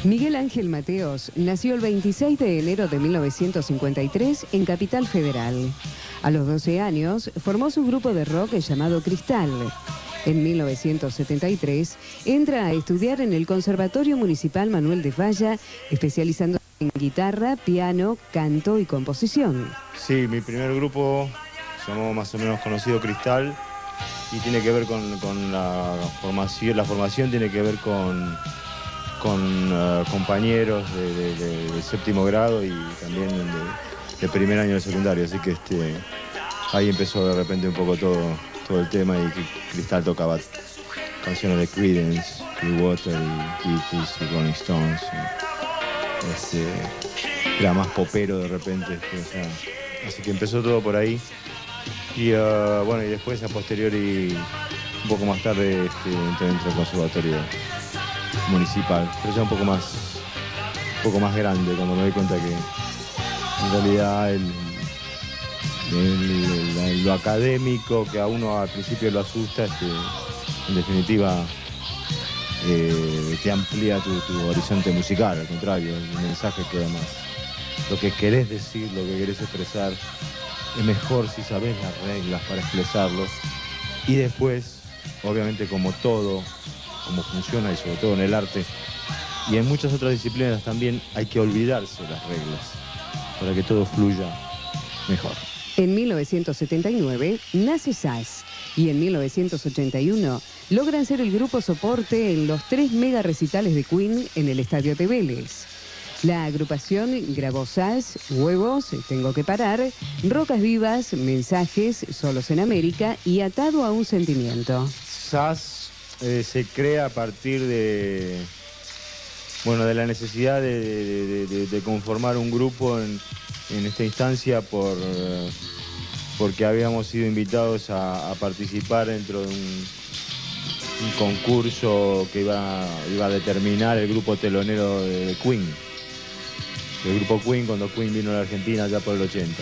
Miguel Ángel Mateos nació el 26 de enero de 1953 en Capital Federal. A los 12 años formó su grupo de rock llamado Cristal. En 1973 entra a estudiar en el Conservatorio Municipal Manuel de Falla, especializándose en guitarra, piano, canto y composición. Sí, mi primer grupo se llamó más o menos conocido Cristal y tiene que ver con la formación. La formación tiene que ver con compañeros de séptimo grado y también de primer año de secundario, así que ahí empezó de repente un poco todo el tema y Cristal tocaba canciones de Creedence, Clearwater y Beatles y Rolling Stones. Era más popero de repente, así que empezó todo por ahí y bueno, y después a posteriori, un poco más tarde, entré al conservatorio municipal, pero ya un poco más grande, cuando me doy cuenta que en realidad lo académico que a uno al principio lo asusta, en definitiva te amplía tu horizonte musical. Al contrario, el mensaje queda más. Lo que querés decir, lo que querés expresar, es mejor si sabés las reglas para expresarlo. Y después, obviamente, como todo, como funciona y sobre todo en el arte y en muchas otras disciplinas también, hay que olvidarse las reglas para que todo fluya mejor. En 1979 nace SAS y en 1981 logran ser el grupo soporte en los 3 mega recitales de Queen en el Estadio de Vélez. La agrupación grabó SAS, Huevos, Tengo que parar, Rocas vivas, Mensajes, Solos en América y Atado a un sentimiento. SAS se crea a partir de la necesidad de conformar un grupo en esta instancia porque habíamos sido invitados a participar dentro de un concurso que iba a determinar el grupo telonero de Queen. El grupo Queen, cuando Queen vino a la Argentina ya por el 80.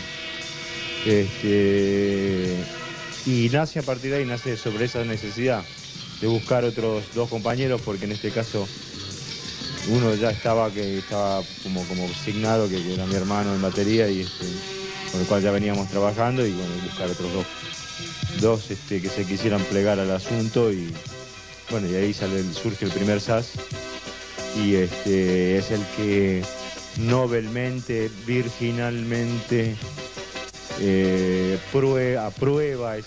Y nace a partir de ahí, nace sobre esa necesidad de buscar otros 2 compañeros, porque en este caso uno ya estaba como asignado, que era mi hermano en batería, y con el cual ya veníamos trabajando, y bueno, buscar otros dos que se quisieran plegar al asunto, y bueno, y ahí surge el primer SAS, y es el que nobelmente, virginalmente aprueba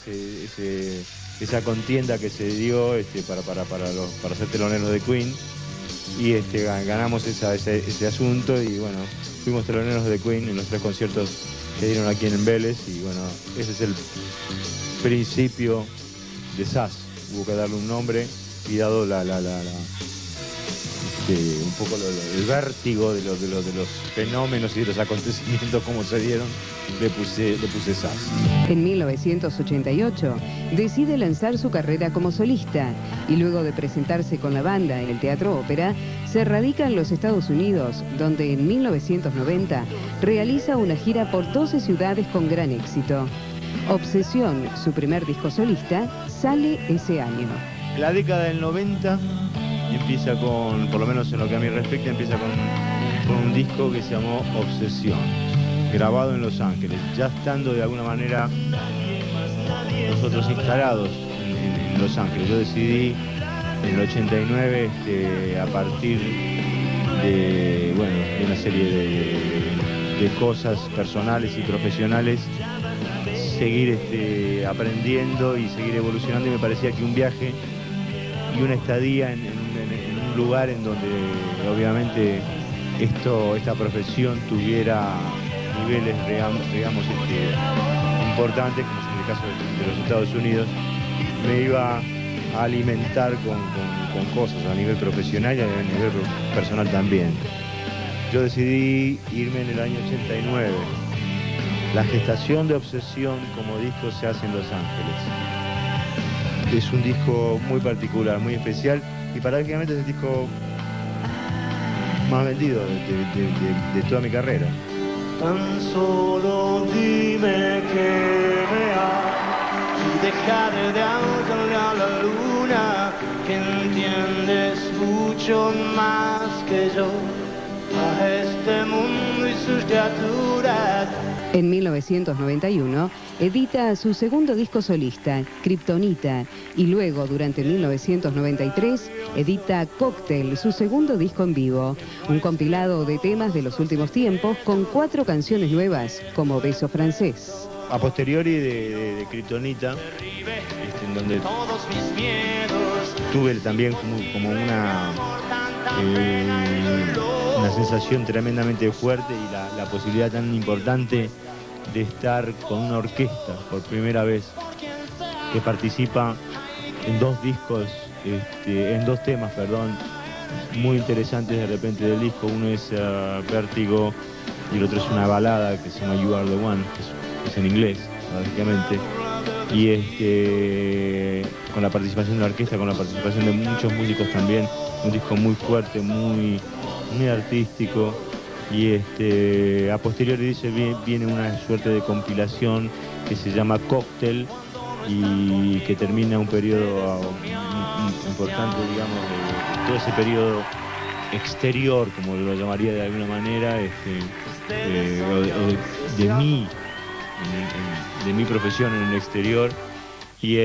esa contienda que se dio para ser teloneros de Queen, y ganamos ese asunto, y bueno, fuimos teloneros de Queen en los 3 conciertos que dieron aquí en Vélez, y bueno, ese es el principio de SAS. Hubo que darle un nombre y dado un poco el vértigo de los fenómenos y de los acontecimientos como se dieron, le puse SAS. En 1988 decide lanzar su carrera como solista y luego de presentarse con la banda en el Teatro Ópera, se radica en los Estados Unidos, donde en 1990 realiza una gira por 12 ciudades con gran éxito. Obsesión, su primer disco solista, sale ese año. La década del 90 empieza por lo menos en lo que a mí respecta, empieza con un disco que se llamó Obsesión, grabado en Los Ángeles, ya estando de alguna manera nosotros instalados en Los Ángeles. Yo decidí en el 89, a partir de una serie de cosas personales y profesionales, seguir aprendiendo y seguir evolucionando, y me parecía que un viaje y una estadía en un lugar en donde obviamente esta profesión tuviera niveles, digamos, importantes, como es en el caso de los Estados Unidos, me iba a alimentar con cosas a nivel profesional y a nivel personal también. Yo decidí irme en el año 89. La gestación de Obsesión como disco se hace en Los Ángeles. Es un disco muy particular, muy especial, y paradójicamente es el disco más vendido de toda mi carrera. Tan solo dime que me amas, dejaré de hablarle a la luna, que entiendes mucho. mucho más que yo a este mundo y sus criaturas. En 1991 edita su segundo disco solista, Kryptonita, y luego, durante 1993, edita Cóctel, su segundo disco en vivo, un compilado de temas de los últimos tiempos con 4 canciones nuevas, como Beso Francés. A posteriori de Kryptonita, en donde tuve también como una sensación tremendamente fuerte y la posibilidad tan importante de estar con una orquesta por primera vez, que participa en 2 discos, en 2 temas, perdón, muy interesantes de repente del disco. Uno es Vértigo y el otro es una balada que se llama You Are the One, que es en inglés, básicamente. Y con la participación de la orquesta, con la participación de muchos músicos también, un disco muy fuerte, muy artístico. Y a posteriori dice, viene una suerte de compilación que se llama Cóctel y que termina un periodo importante, digamos, de todo ese periodo exterior, como lo llamaría de alguna manera, de mi profesión en el exterior. Y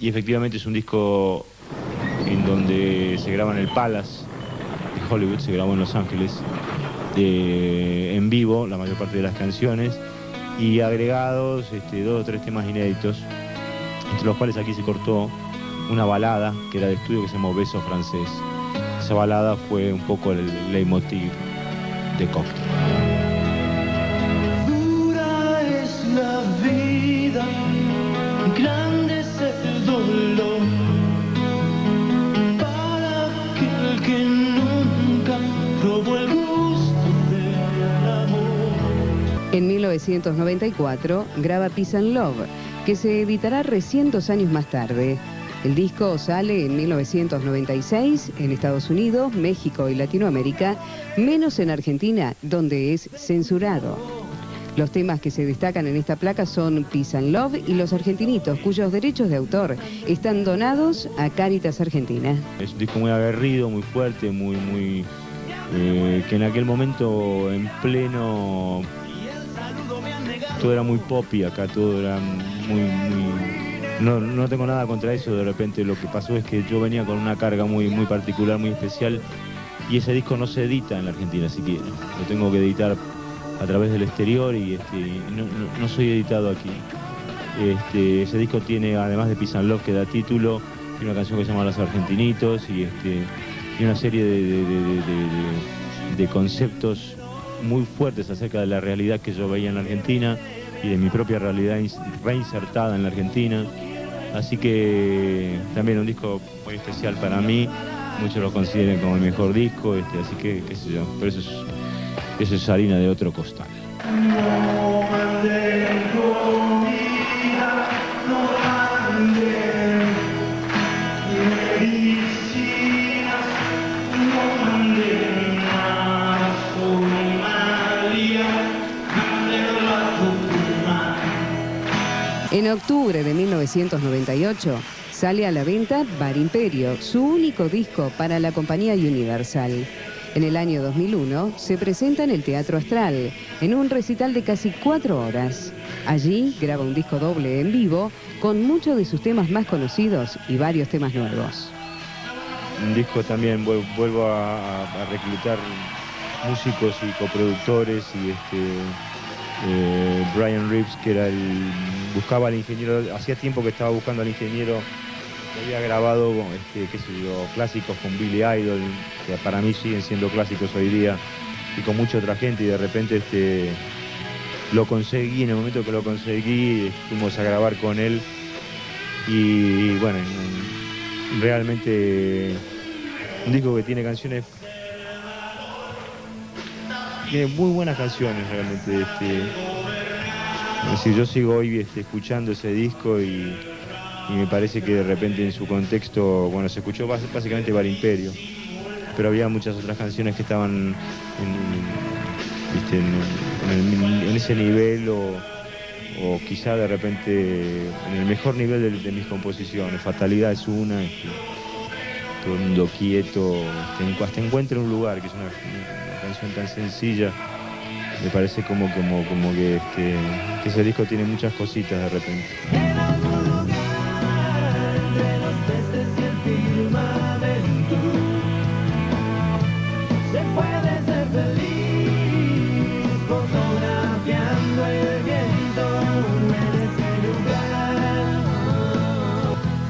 efectivamente es un disco en donde se graba en el Palace de Hollywood, se grabó en Los Ángeles, en vivo la mayor parte de las canciones, y agregados 2 o 3 temas inéditos, entre los cuales aquí se cortó una balada que era de estudio que se llamó Beso Francés. Esa balada fue un poco el leitmotiv de Cóctel. Dura es la vida, grande es el dolor, para aquel que nunca probó el gusto del amor. En 1994 graba Peace and Love, que se editará recién 2 años más tarde. El disco sale en 1996 en Estados Unidos, México y Latinoamérica, menos en Argentina, donde es censurado. Los temas que se destacan en esta placa son Peace and Love y Los Argentinitos, cuyos derechos de autor están donados a Cáritas Argentina. Es un disco muy aguerrido, muy fuerte, que en aquel momento, en pleno, todo era muy pop y acá todo era muy no tengo nada contra eso. De repente lo que pasó es que yo venía con una carga muy particular, muy especial, y ese disco no se edita en la Argentina siquiera. Lo tengo que editar a través del exterior y no soy editado aquí. Ese disco tiene, además de Peace and Love, que da título, tiene una canción que se llama Los Argentinitos y una serie de conceptos muy fuertes acerca de la realidad que yo veía en la Argentina y de mi propia realidad reinsertada en la Argentina. Así que también un disco muy especial para mí. Muchos lo consideran como el mejor disco, así que qué sé yo, pero eso es harina de otro costal. En octubre de 1998 sale a la venta Bar Imperio, su único disco para la compañía Universal. En el año 2001 se presenta en el Teatro Astral, en un recital de casi 4 horas. Allí graba un disco doble en vivo con muchos de sus temas más conocidos y varios temas nuevos. Un disco también, vuelvo a reclutar músicos y coproductores y Brian Reeves, que buscaba al ingeniero, hacía tiempo que estaba buscando al ingeniero, que había grabado clásicos con Billy Idol, que para mí siguen siendo clásicos hoy día, y con mucha otra gente, y de repente lo conseguí. En el momento que lo conseguí, fuimos a grabar con él, y bueno, realmente un disco que tiene canciones, tiene muy buenas canciones realmente. Es decir, yo sigo hoy escuchando ese disco y me parece que de repente en su contexto, bueno, se escuchó básicamente Bar Imperio, pero había muchas otras canciones que estaban en ese nivel o quizá de repente en el mejor nivel de mis composiciones. Fatalidad es una, todo el mundo quieto, hasta encuentra un lugar, que es una canción tan sencilla. Me parece como que ese disco tiene muchas cositas de repente.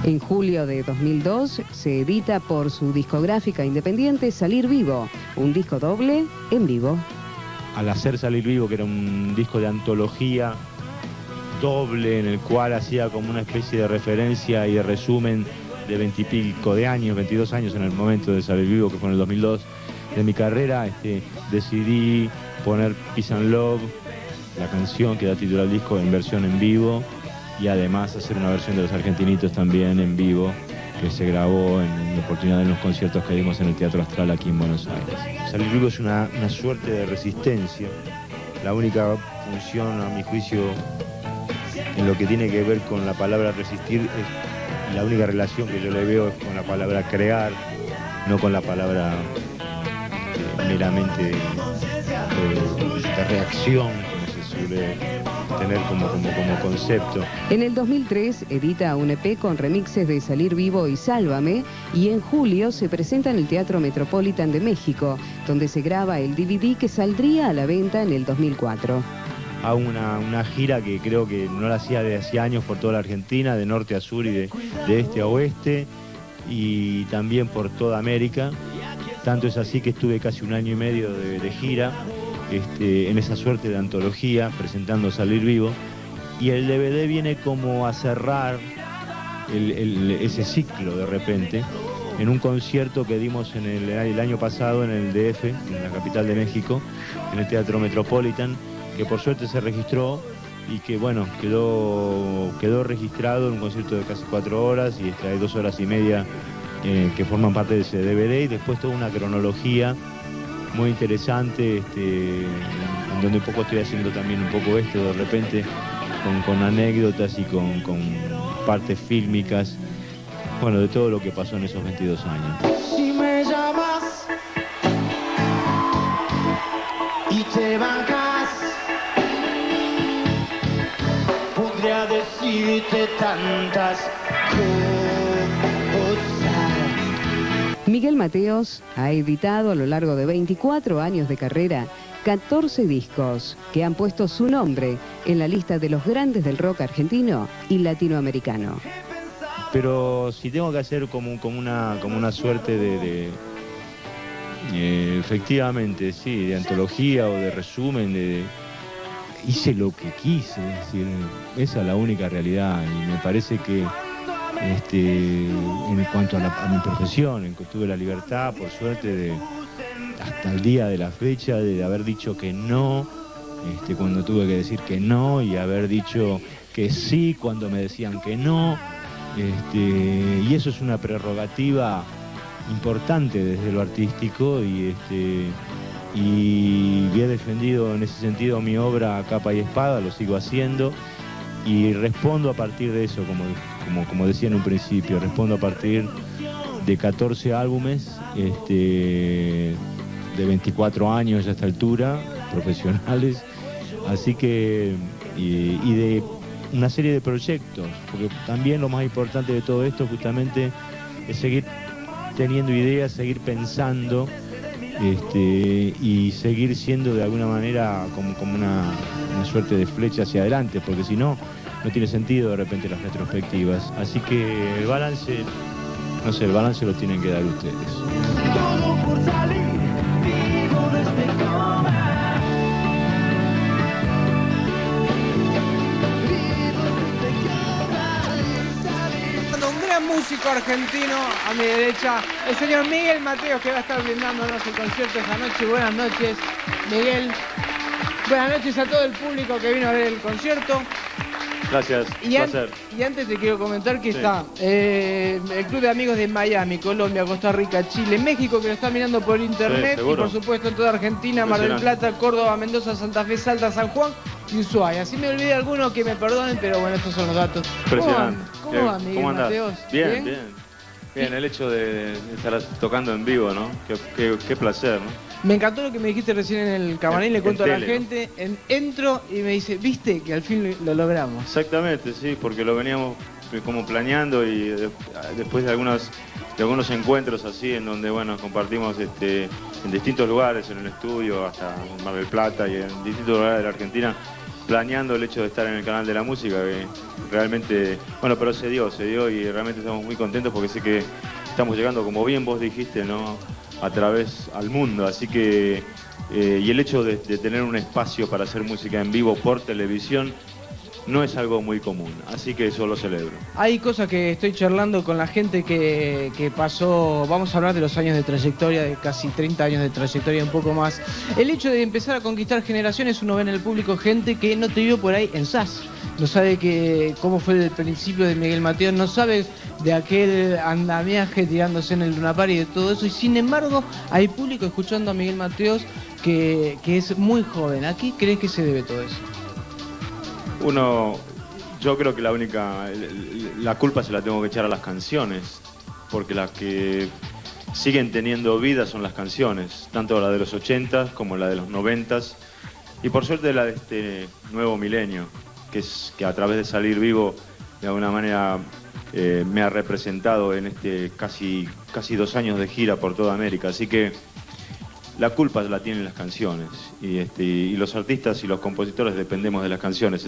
En julio de 2002 se edita por su discográfica independiente Salir Vivo, un disco doble en vivo. Al hacer Salir Vivo, que era un disco de antología doble en el cual hacía como una especie de referencia y de resumen de 20 y pico de años, 22 años en el momento de Salir Vivo, que fue en el 2002, de mi carrera, decidí poner Peace and Love, la canción que da título al disco, en versión en vivo, y además hacer una versión de Los Argentinitos también en vivo, que se grabó en la oportunidad de los conciertos que dimos en el Teatro Astral aquí en Buenos Aires. Salir Vivo es una suerte de resistencia. La única función, a mi juicio, en lo que tiene que ver con la palabra resistir, la única relación que yo le veo es con la palabra crear, no con la palabra meramente de reacción, como se suele tener como concepto. En el 2003 edita un EP con remixes de Salir Vivo y Sálvame, y en julio se presenta en el Teatro Metropolitan de México, donde se graba el DVD que saldría a la venta en el 2004. Hago una gira que creo que no la hacía de hace años por toda la Argentina, de norte a sur y de este a oeste, y también por toda América. Tanto es así que estuve casi un año y medio de gira, en esa suerte de antología, presentando Salir Vivo, y el DVD viene como a cerrar ese ciclo de repente, en un concierto que dimos el año pasado en el DF, en la capital de México, en el Teatro Metropolitan, que por suerte se registró y que bueno, quedó registrado en un concierto de casi 4 horas, y hay 2 horas y media que forman parte de ese DVD, y después toda una cronología muy interesante, en donde un poco estoy haciendo también un poco de repente, con anécdotas y con partes fílmicas, bueno, de todo lo que pasó en esos 22 años. Si me llamas y te bancas, podría decirte tantas cosas. Miguel Mateos ha editado a lo largo de 24 años de carrera 14 discos que han puesto su nombre en la lista de los grandes del rock argentino y latinoamericano. Pero si tengo que hacer como una suerte efectivamente, sí, de antología o de resumen, hice lo que quise, es decir, esa es la única realidad, y me parece que en cuanto a mi profesión, tuve la libertad, por suerte, hasta el día de la fecha, de haber dicho que no, cuando tuve que decir que no, y haber dicho que sí cuando me decían que no, y eso es una prerrogativa importante desde lo artístico, y he defendido en ese sentido mi obra a capa y espada, lo sigo haciendo, y respondo a partir de eso, como decía en un principio, respondo a partir de 14 álbumes, de 24 años a esta altura, profesionales, así que, y de una serie de proyectos, porque también lo más importante de todo esto justamente es seguir teniendo ideas, seguir pensando, y seguir siendo de alguna manera como una suerte de flecha hacia adelante, porque si no, no tiene sentido de repente las retrospectivas. Así que el balance, no sé, el balance lo tienen que dar ustedes. Todo por salir vivo de este coma. Un gran músico argentino a mi derecha, el señor Miguel Mateos, que va a estar brindándonos el concierto esta noche. Buenas noches, Miguel. Buenas noches a todo el público que vino a ver el concierto. Gracias, placer. Y antes te quiero comentar que sí, está el Club de Amigos de Miami, Colombia, Costa Rica, Chile, México, que lo está mirando por internet, sí, y por supuesto en toda Argentina, Mar del Plata, Córdoba, Mendoza, Santa Fe, Salta, San Juan y Ushuaia. Si me olvidé alguno, que me perdonen, pero bueno, estos son los datos. Impresionante. ¿Cómo va, Miguel ¿Cómo andás? Mateos? Bien, bien. Bien, el hecho de estar tocando en vivo, ¿no? Qué placer, ¿no? Me encantó lo que me dijiste recién en el camarín, le cuento a la gente, entro y me dice, viste que al fin lo logramos. Exactamente, sí, porque lo veníamos como planeando y después de algunos encuentros así en donde, bueno, compartimos en distintos lugares, en el estudio, hasta en Mar del Plata y en distintos lugares de la Argentina, planeando el hecho de estar en el canal de la música, que realmente, bueno, pero se dio y realmente estamos muy contentos porque sé que estamos llegando, como bien vos dijiste, ¿no?, a través al mundo, así que, y el hecho de tener un espacio para hacer música en vivo por televisión no es algo muy común, así que eso lo celebro. Hay cosas que estoy charlando con la gente que pasó, vamos a hablar de los años de trayectoria, de casi 30 años de trayectoria, un poco más. El hecho de empezar a conquistar generaciones, uno ve en el público gente que no te vio por ahí en SAS, no sabe cómo fue el principio de Miguel Mateos, no sabe de aquel andamiaje tirándose en el Luna Park y de todo eso, y sin embargo hay público escuchando a Miguel Mateos que es muy joven. ¿A qué crees que se debe todo eso? Yo creo que la culpa se la tengo que echar a las canciones, porque las que siguen teniendo vida son las canciones, tanto la de los 80 como la de los 90 y por suerte la de este nuevo milenio, que a través de Salir Vivo de alguna manera me ha representado en casi 2 años de gira por toda América, así que la culpa la tienen las canciones y los artistas y los compositores dependemos de las canciones.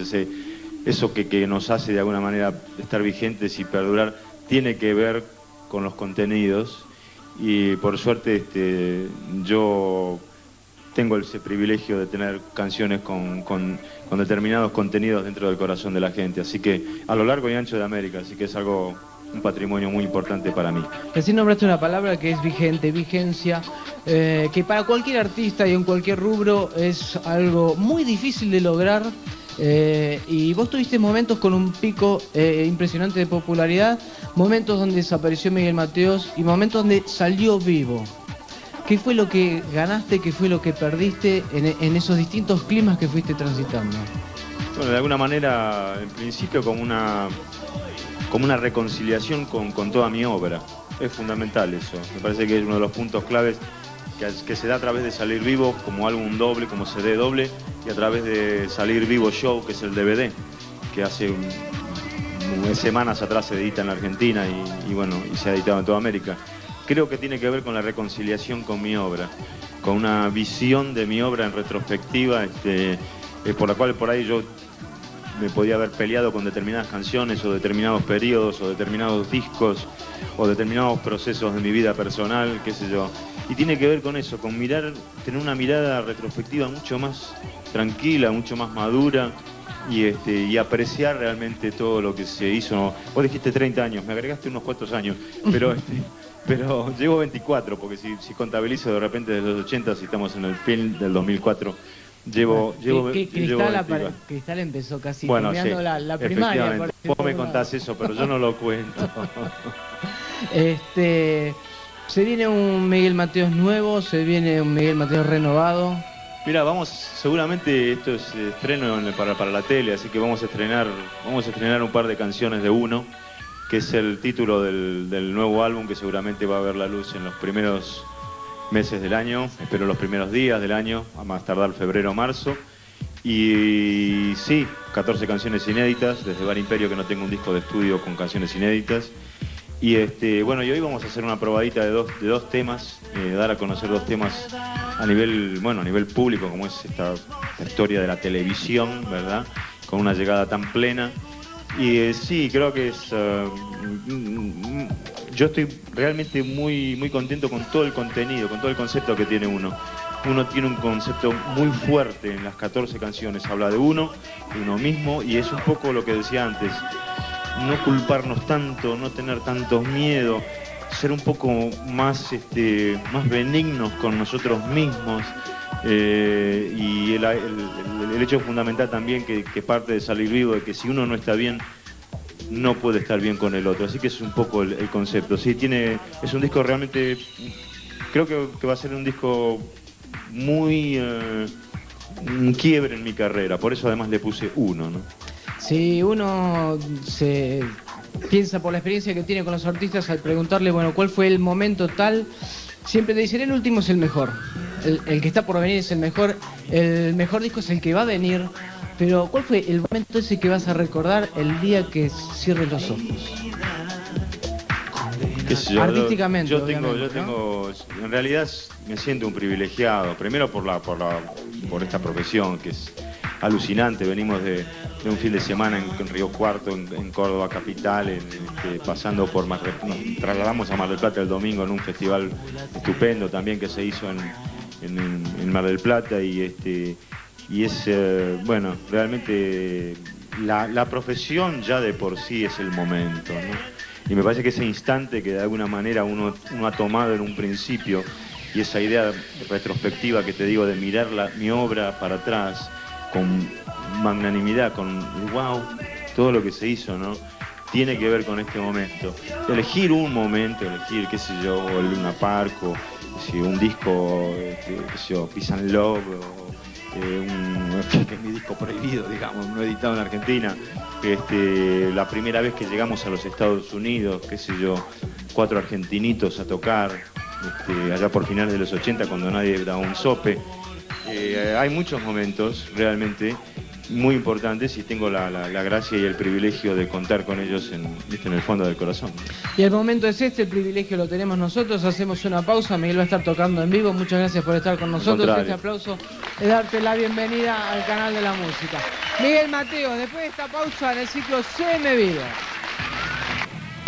Eso que nos hace de alguna manera estar vigentes y perdurar tiene que ver con los contenidos y por suerte yo tengo ese privilegio de tener canciones con determinados contenidos dentro del corazón de la gente, así que a lo largo y ancho de América, así que es un patrimonio muy importante para mí. Recién nombraste una palabra que es vigente, vigencia, que para cualquier artista y en cualquier rubro es algo muy difícil de lograr, y vos tuviste momentos con un pico impresionante de popularidad, momentos donde desapareció Miguel Mateos y momentos donde salió vivo. ¿Qué fue lo que ganaste, qué fue lo que perdiste en esos distintos climas que fuiste transitando? Bueno, de alguna manera, en principio como una reconciliación con toda mi obra. Es fundamental eso. Me parece que es uno de los puntos claves que se da a través de Salir Vivo como álbum doble, como CD doble, y a través de Salir Vivo Show, que es el DVD, que hace semanas atrás se edita en la Argentina y se ha editado en toda América. Creo que tiene que ver con la reconciliación con mi obra, con una visión de mi obra en retrospectiva, por la cual por ahí yo me podía haber peleado con determinadas canciones o determinados periodos o determinados discos o determinados procesos de mi vida personal, qué sé yo. Y tiene que ver con eso, con tener una mirada retrospectiva mucho más tranquila, mucho más madura y apreciar realmente todo lo que se hizo. Vos dijiste 30 años, me agregaste unos cuantos años, pero llevo 24, porque si contabilizo de repente desde los 80, si estamos en el film del 2004, Cristal empezó casi sí, la primaria. Vos me contás eso, pero yo no lo cuento. Se viene un Miguel Mateos nuevo, se viene un Miguel Mateos renovado. Mira, seguramente esto es estreno para la tele, así que vamos a estrenar un par de canciones de Uno, que es el título del nuevo álbum que seguramente va a ver la luz en los primeros meses del año, espero los primeros días del año, a más tardar febrero o marzo. Y sí, 14 canciones inéditas, desde Bar Imperio que no tengo un disco de estudio con canciones inéditas. Y y hoy vamos a hacer una probadita de dos temas, dar a conocer 2 temas a nivel público, como es esta historia de la televisión, ¿verdad? Con una llegada tan plena. Y sí, creo que yo estoy realmente muy, muy contento con todo el contenido, con todo el concepto que tiene Uno. Uno tiene un concepto muy fuerte en las 14 canciones, habla de uno mismo, y es un poco lo que decía antes, no culparnos tanto, no tener tantos miedos, ser un poco más benignos con nosotros mismos. Y el hecho fundamental también que parte de Salir Vivo, de que si uno no está bien, no puede estar bien con el otro. Así que es un poco el concepto. Sí, es un disco realmente, creo que va a ser un disco muy un quiebre en mi carrera. Por eso además le puse Uno, ¿no? Sí, uno piensa por la experiencia que tiene con los artistas al preguntarle, bueno, ¿cuál fue el momento tal? Siempre te dicen, el último es el mejor. El que está por venir es el mejor disco es el que va a venir. Pero, ¿cuál fue el momento ese que vas a recordar el día que cierres los ojos? ¿Qué sé yo? Artísticamente, yo obviamente, tengo, en realidad me siento un privilegiado, primero por esta profesión que es alucinante. Venimos de un fin de semana en Río Cuarto, en Córdoba capital, pasando por nos trasladamos a Mar del Plata el domingo en un festival estupendo también que se hizo en Mar del Plata y es, bueno, realmente la profesión ya de por sí es el momento, ¿no? Y me parece que ese instante que de alguna manera uno ha tomado en un principio y esa idea retrospectiva que te digo de mirar mi obra para atrás con magnanimidad, con wow, todo lo que se hizo, ¿no? Tiene que ver con este momento. Elegir un momento, qué sé yo, el Luna Park o un disco, qué sé yo, Peace and Love, que es mi disco prohibido, digamos, no editado en Argentina. La primera vez que llegamos a los Estados Unidos, qué sé yo, 4 argentinitos a tocar, allá por finales de los 80 cuando nadie daba un sope. Hay muchos momentos realmente muy importantes y tengo la gracia y el privilegio de contar con ellos en el fondo del corazón. Y el momento es este, el privilegio lo tenemos nosotros. Hacemos una pausa, Miguel va a estar tocando en vivo. Muchas gracias por estar con nosotros. Este aplauso es darte la bienvenida al canal de la música. Miguel Mateos, después de esta pausa en el ciclo CM Vida.